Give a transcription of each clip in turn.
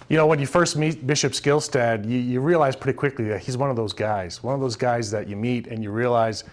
You know, when you first meet Bishop Skylstad, you realize pretty quickly that he's one of those guys that you meet and you realize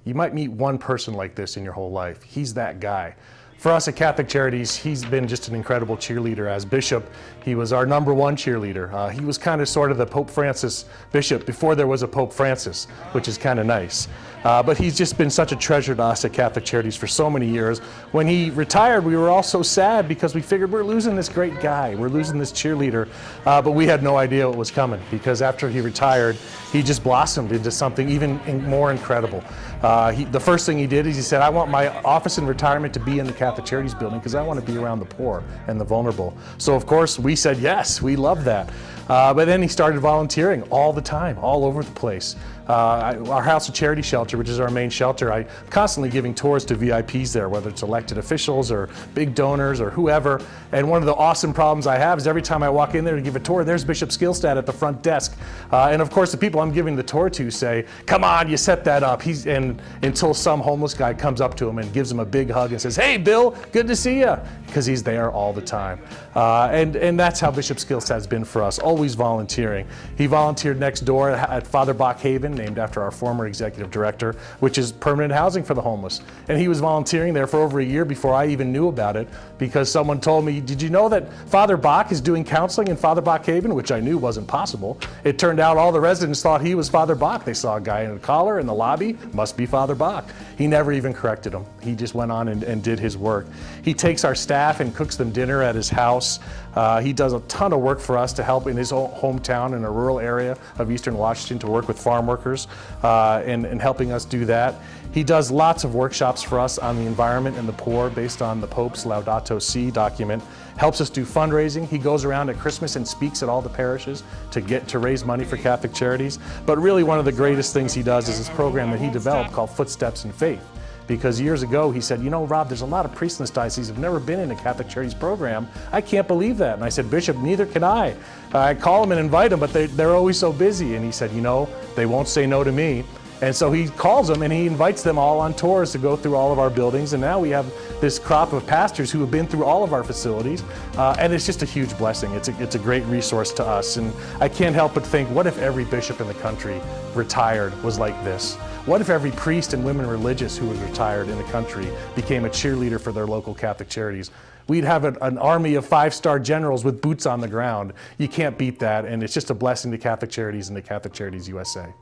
you might meet one person like this in your whole life. He's that guy. For us at Catholic Charities, he's been just an incredible cheerleader. As bishop, he was our #1 cheerleader. He was kind of sort of the Pope Francis bishop before there was a Pope Francis, which is kind of nice. But he's just been such a treasure to us at Catholic Charities for so many years. When he retired, we were all so sad because we figured we're losing this great guy, we're losing this cheerleader, but we had no idea what was coming, because after he retired, he just blossomed into something even more incredible. The first thing he did is he said, I want my office in retirement to be in the Catholic Charities building because I want to be around the poor and the vulnerable. So of course we said yes, we love that. But then he started volunteering all the time, all over the place. Our House of Charity shelter, which is our main shelter, I'm constantly giving tours to VIPs there, whether it's elected officials or big donors or whoever. And one of the awesome problems I have is every time I walk in there to give a tour, there's Bishop Skylstad at the front desk. And of course the people I'm giving the tour to say, come on, you set that up. And until some homeless guy comes up to him and gives him a big hug and says, hey Bill, good to see you, because he's there all the time. And that's how Bishop Skylstad's been for us, always volunteering. He volunteered next door at Father Bach Haven, named after our former executive director, which is permanent housing for the homeless. And he was volunteering there for over a year before I even knew about it, because someone told me, did you know that Father Bach is doing counseling in Father Bach Haven? Which I knew wasn't possible. It turned out all the residents thought he was Father Bach. They saw a guy in a collar in the lobby, must be Father Bach. He never even corrected him. He just went on and did his work. He takes our staff and cooks them dinner at his house. He does a ton of work for us to help in his hometown in a rural area of Eastern Washington to work with farm workers and helping us do that. He does lots of workshops for us on the environment and the poor based on the Pope's Laudato Si document. Helps us do fundraising. He goes around at Christmas and speaks at all the parishes to raise money for Catholic Charities. But really one of the greatest things he does is this program that he developed called Footsteps in Faith. Because years ago he said, you know, Rob, there's a lot of priests in this diocese who've never been in a Catholic Charities program. I can't believe that. And I said, Bishop, neither can I. I call them and invite them, but they're always so busy. And he said, you know, they won't say no to me. And so he calls them and he invites them all on tours to go through all of our buildings. And now we have this crop of pastors who have been through all of our facilities. And it's just a huge blessing. It's a great resource to us. And I can't help but think, what if every bishop in the country retired was like this? What if every priest and women religious who was retired in the country became a cheerleader for their local Catholic Charities? We'd have an army of 5-star generals with boots on the ground. You can't beat that, and it's just a blessing to Catholic Charities and to Catholic Charities USA.